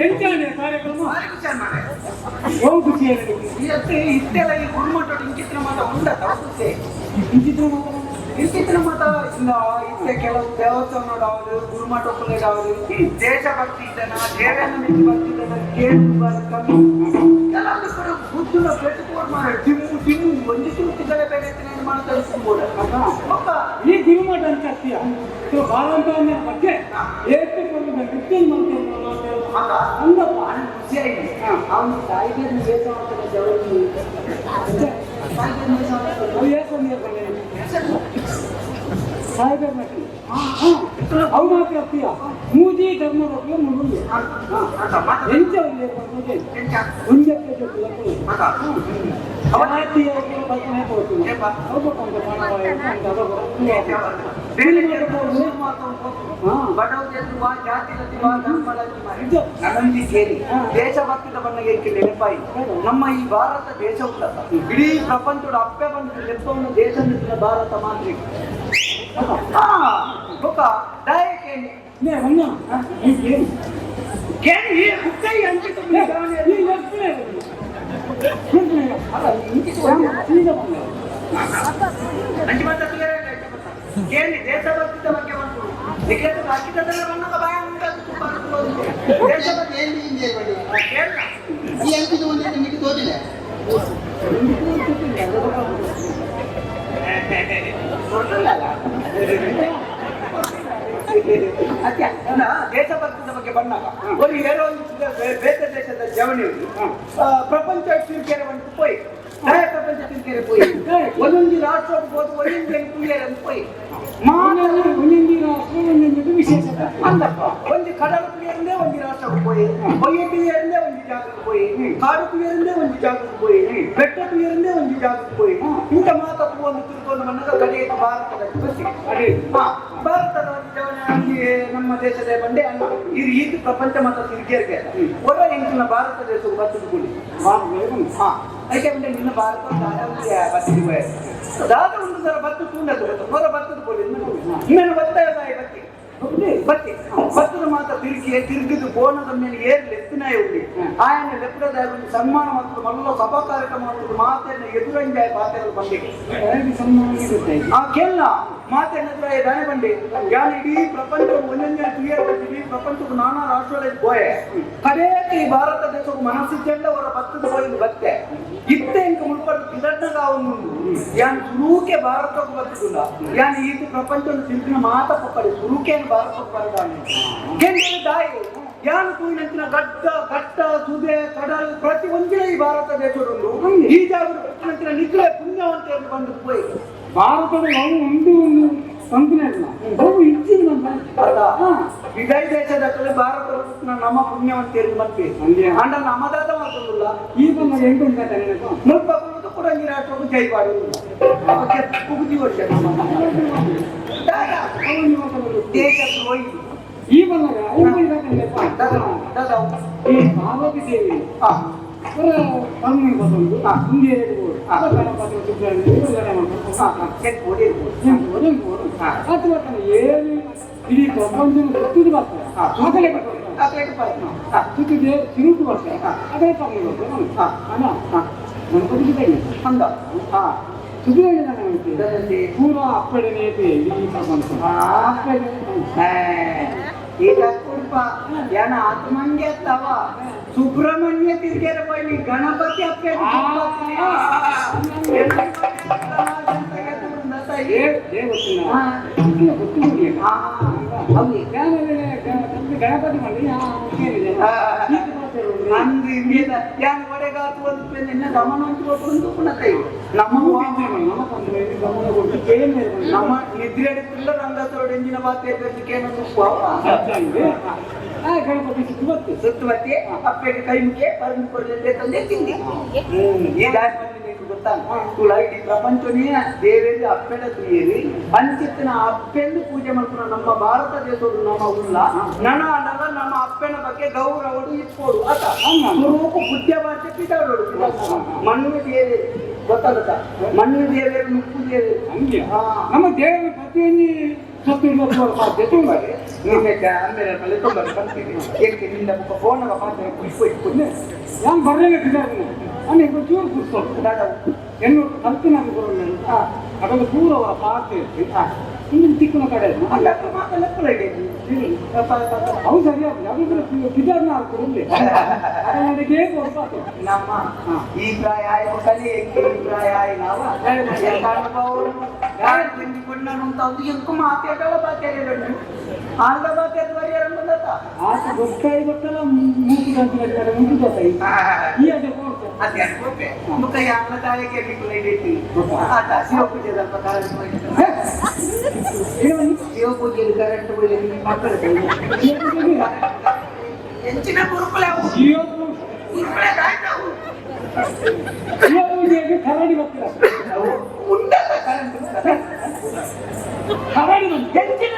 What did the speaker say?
ಎಂಚಾನೆ ಕಾರ್ಯಕ್ರಮ ಭಾರಿ ಖುಷಿ ಮಾರೆ. ಯಾವ ಖುಷಿ ಇಷ್ಟೆಲ್ಲ ಈ ಗುರುಮಠ ಇಂಚಿತ್ರ ಮಾತ ಉಂಡ ಖುಷಿ ಇಂಚಿತ್ರ ಮಾತ್ರ ಇಂಚಿತ್ರ ಮಾತ ಇತ್ತೆ ಕೆಲವು ದೇವಸ್ಥಾನ ನೋಡಾವುದು ಗುರುಮಠ ಒಪ್ಪಲೇಗಾವುದು ದೇಶಭಕ್ತಿ ಇದ್ದನ ದೇವೇಂದ್ರ ಮಿತಿ ಭಕ್ತಿ ಇದ್ದನ ಕೇಳು ಕಮ್ಮಿ ಕೆಲವೊಂದು ಕಡೆ ಬುದ್ಧನ ಪೆಟ್ಟುಕೋಡ್ ಮಾಡ ತಿಮ್ಮು ಒಂದು ಸೂಚಿಗಳೇ ಬೇರೆ ಮಾಡಿ ತರಿಸ್ಕೊಬೋದು ಒಬ್ಬ ಈ ಗುರುಮಠ ಅಂತ ಹತ್ತಿಯ ಬಾಲಂತವನ್ನ ಬಗ್ಗೆ ಎಷ್ಟು ರಿಟರ್ನ್ ಮಾಡ್ತೇವೆ ಹಂಗಪ್ಪ ಖುಷಿ ಆಗಿದೆ ಅವನು ತಾಯಿಗೆ ವೇಷ ಮಾಡ್ತಾನೆ ಜವಳಿ ಸಾಯಿಬಾಬಾ ಮಠ ಅವು ಮಾತ್ರ ಹತ್ತಿಯ ಮೂಜಿ ಧರ್ಮ ಬಗ್ಗೆ ಮುಗಿದು ಎಂಚ ಒಂಜಕ್ಕೆ ದೇಶಭಕ್ತಿದ ಬಣ್ಣಗೆ ನೆನಪಾಯಿ ನಮ್ಮ ಈ ಭಾರತ ದೇಶ ಉಂಟಲ್ಲ ಇಡೀ ಪ್ರಪಂಚದ ಅಪ್ಪೆ ಬಂದು ಲೆಪ್ಪವನ್ನು ದೇಶ ನಿಂತಿನ ಭಾರತ ಮಾತ್ರ ದೇಶಭಕ್ತಿದ ಬಗ್ಗೆ ಬಂತು ಹಾಕಿದ್ದೆಲ್ಲ ಬಣ್ಣದ ದೇಶಭಕ್ತಿ ಈ ಅಂಕಿತ ಒಂದೇ ನಿಮಗೆ ತೋರಿಲ್ಲ ದೇಶಭಕ್ತಿಯ ಬಗ್ಗೆ ಬಂದಾಗ ಒಂದು ಏನೋ ಬೇರೆ ದೇಶದ ಜವಳಿ ಪ್ರಪಂಚ ತಿರುಗೇರೆ ಬಂದು ಪೋಯ್ ಪ್ರಪಂಚ ತಿರುಗೇರೆ ಪೋಯ್ ಒಂದೊಂದು ರಾಷ್ಟ್ರ ಹೋದ ಒಂದೊಂದು ತುಳಿಯರೆ ಪೋಯ್ ಮಾನವ ಒಂದೊಂದು ರಾಷ್ಟ್ರ ಒಂದೊಂದು ವಿಶೇಷತೆ ಅಂದಪ್ಪ ಒಂದು ಕಡಲ ತುಳಿಯರೇ ಒಂದು ರಾಷ್ಟ್ರಕ್ಕೆ ಪೋಯ್ ಬೊಯ್ಯ ತುಳಿಯರೇ ಒಂದು ಜಾಗಕ್ಕೆ ಪೋಯ್ ಕಾಡು ತುಳಿಯರೇ ಒಂದು ಜಾಗಕ್ಕೆ ಪೋಯ್ ಬೆಟ್ಟ ತುಳಿಯರೇ ಒಂದು ಜಾಗಕ್ಕೆ ಪೋಯ್ ಇಂಥ ಮಾತಪ್ಪು ಒಂದು ತಿರುಕೊಂಡು ಬಂದಾಗ ಕಡೆಯ ಭಾರತದ ಖುಷಿ ಅದೇ ಭಾರತದ ಜವಳಿ ನಮ್ಮ ದೇಶದ ಬಂಡೆ ಅಲ್ಲ ಇದು ಈತ ಪ್ರಪಂಚ ಮಾತ್ರ ತಿರುಗೇರಿಗೆ ಹೊರ ಇಂಚಿನ ಭಾರತ ದೇಶವು ಬರ್ತದ ಕೂಡಿ ಅದಕ್ಕೆ ಬಂದ್ರೆ ನಿನ್ನ ಭಾರತ ಬತ್ತಿಗೆ ದಾದ ಒಂದು ಸರ ಬತ್ತು ತುಂಡದು ಹೊರ ಬತ್ತದ ಕೂಡಿ ಇನ್ನೇನು ಬತ್ತಾಯ ಬಾಯಿ ಬತ್ತಿ ಭತ್ತದ ಮಾತ ತಿರುಗಿದು ಬೋನದ ಮೇಲೆ ಏರಿ ಲೆಪ್ಪಿನಾಯ ಉಂಡಿ ಆಯನ ಲೆಪ್ಪದ ಒಂದು ಸನ್ಮಾನ ಮತ್ತು ಮಲ್ಲ ಸಭಾ ಕಾರ್ಯಕ್ರಮ ಮತ್ತು ಮಾತನ್ನು ಎದುರಂಜಾಯ ಪಾತ್ರೆಗಳು ಬಂದಿದೆ ಆ ಕೇಳ ಮಾತೆನ್ನದ್ರಾಯ ದಾನೆ ಬಂಡಿ ಯಾನ ಇಡೀ ಪ್ರಪಂಚ ಒಂದೊಂದೇ ಇಡೀ ಪ್ರಪಂಚಕ್ಕೂ ನಾನಾ ರಾಷ್ಟ್ರಗಳಲ್ಲಿ ಹೋಯೆ ಕಡೆಯಕ ಈ ಭಾರತ ದೇಶಕ್ಕೂ ಮನಸ್ಸಿದ್ದೆಲ್ಲ ಅವರ ಭತ್ತದ ಹೋಗಿ ಬತ್ತೆ ಇತ್ತೆ ಇಂಕ ಮುಳ್ಪಟ್ಟು ಕಿರಣ್ಣಗ ಅವನು ಯಾನ್ ಸುರೂಕೆ ಭಾರತಕ್ಕೂ ಬರ್ತದಿಲ್ಲ ಯಾನ್ ಈತ ಪ್ರಪಂಚವನ್ನು ತಿರುಗಿನ ಮಾತ ಪಕ್ಕಡೆ ಸುರೂಕೆ ಭಾರತಕ್ಕೆ ಬರದಾನೆ ಕೆಂದಿನ ದಾಯಿ ಯಾನು ಕೂಯಿನಂಚಿನ ಘಟ್ಟ ಸುದೆ ಕಡಲು ಪ್ರತಿ ಒಂದಿನ ಈ ಭಾರತ ದೇಶದೊಂದು ಈ ಜಾಗದ ನಿಖಲೆ ಪುಣ್ಯವಂತೆಯನ್ನು ಬಂದು ಹೋಯ್ ಭಾರತದ ಅವು ಒಂದು ಕಂಪನಿ ಅವು ಹೆಚ್ಚಿನ ವಿಜಯ ದೇಶದ ಭಾರತ ನಮ್ಮ ಪುಣ್ಯವಂತೆಯನ್ನು ಬಂದ್ವಿ ಅಂಡ ನಮ್ಮದಾದ ಮಾತಲ್ಲ ಈ ಬಂದ ಎಂಟು ಉಂಟು ಮುಲ್ಪ ಕೂಡ ರಾಷ್ಟ್ರಕ್ಕೂ ಜೈ ಮಾಡುವುದಿಲ್ಲ ಕುಗ್ದಿ ವರ್ಷ ದೇಶ ದ್ರೋಹಿ ಈ ಬಂದಾಗ ಈ ಪಾರ್ವತಿ ದೇವಿ ತಮಿಳು ಬಂದು ಹಿಂಗೆ ಏನು ಇಡೀ ಪ್ರಪಂಚ ಸುತ್ತಿದ್ದು ಬರ್ತಾರೆ ಸುತ್ತಿದೆ ತಿರುಗಿ ಬರ್ತಾರೆ ಅದೇ ತಮಿಳು ಅಣ್ಣ ಗಣಪತಿ ಅಂದ ಸುದ್ದಿ ಪೂರ ಅಪ್ಪಡೆ ನೇಪೆ ಇಡೀ ಪ್ರಪಂಚ ಅಪ್ಪಡೆ ಈಗ ಕುರ್ಪ ಜನ ಆತ್ಮಂಗೆ ತವ ಸುಬ್ರಹ್ಮಣ್ಯ ತಿರ್ಗೇರ ಬೈಲಿ ಗಣಪತಿ ಅಪ್ಪೆ ಗಣಪತಿ ಮಾಡಿ ಯಾನ್ ಒಡೆಗಾತು ಒಂದು ನಿನ್ನ ಗಮನ ಅಂತ ಪುನಃ ನಮ್ಮ ನಮ್ಮ ನಿದ್ರೆ ಹಿಡಿತಿಲ್ಲ ರಂಗತೋಡು ಎಂಜಿನ ಬಾತೇನೊಂದು ಗಣಪತಿ ಸುತ್ತುವತ್ತಿ ಅಪ್ಪೆಗೆ ಕೈ ಮುಖೆ ಪರಮ ಕೊಡಲಿಲ್ಲ ತಂದೆ ತಿಂದಿ ಈ ಗೊತ್ತಾ ಇಡೀ ಪ್ರಪಂಚನೇ ದೇವೇಂದ್ರ ಅಪ್ಪೆಡ ತುಯ್ಯರಿ ಅಂಚಿತ್ತಿನ ಅಪ್ಪೆಂದು ಪೂಜೆ ಮಾಡ್ಕೊಂಡು ನಮ್ಮ ಭಾರತ ದೇಶದ ನಮ್ಮ ಉಲ್ಲ ನನ ನಮ್ಮ ಅಪ್ಪನ ಬಗ್ಗೆ ಗೌರವಡು ಇಟ್ಕೊಡು ಅತ ಸ್ವರೂಪ ಬುದ್ಧ ಭಾಷೆ ಪಿಟಾಡೋಡು ಮಣ್ಣು ದೇವಿ ಗೊತ್ತಾಗುತ್ತಾ ಮಣ್ಣು ದೇವರು ನುಪ್ಪು ದೇವರು ಹಂಗೆ ನಮ್ಮ ದೇವರು ಪ್ರತಿಯೊಂದು ಸತ್ತು ಸಾಧ್ಯ ತುಂಬ ನಿಮಗೆ ಅಂದ್ರೆ ತುಂಬ ಬರ್ತೀವಿ ಏಕೆ ನಿನ್ನ ಮುಖ ಫೋನ್ ಪಾತ್ರ ಕುಡಿಸ್ಬಿಟ್ಟು ನಾನು ಬರಲೇಬೇಕಿದ್ದಾರೆ ನಾನು ಚೂರು ಕೂತ್ಕೊಂಡು ಎನ್ನು ಕಲ್ತು ನಾನು ಬರೋಲ್ಲ ಅದೊಂದು ಪೂರವರ ಪಾತ್ರ ಇನ್ನು ತಿಕ್ಕನ ಕಡೆ ಅವು ಸರಿಯಾಗಿ ಅದು ಗಿಡನ್ನ ಹಾಕ್ಕೊಂಡು ನನಗೆ ನಮ್ಮ ಈ ಪ್ರಾಯ ಕಲಿ ಈ ಪ್ರಾಯ ನಾವ ಎಂಕು ಮಾತಾಡಲ್ಲ ಬಾತೇರಿ ಆಂಧ್ರ ಬಾತೇರಿ ಬರೆಯರಂತ ಆತ ಗೊತ್ತಾಯಿ ಗೊತ್ತಲ್ಲ ಮೂರು ಗಂಟೆ ಮುಂದೆ ಗೊತ್ತಾಯಿ ಈ ಅದೇ ಅದೇ ಗೊತ್ತೇ ಮುಖ ಯಾನ ತಾಯಿಗೆ ಬಿಟ್ಟು ಆತ ಶಿವಪೂಜೆ ಪ್ರಕಾರ ಶಿವಪೂಜೆಯಲ್ಲಿ ಕರೆಂಟ್ ಮಕ್ಕಳು ಹೆಚ್ಚಿನ ಗುರುಕುಲ ಶಿವಪೂಜೆಗೆ ಕರಡಿ ಬರ್ತೀರ ಉಂಡದ ಕರೆಂಟ್ ಕರಡಿ ಹೆಚ್ಚಿನ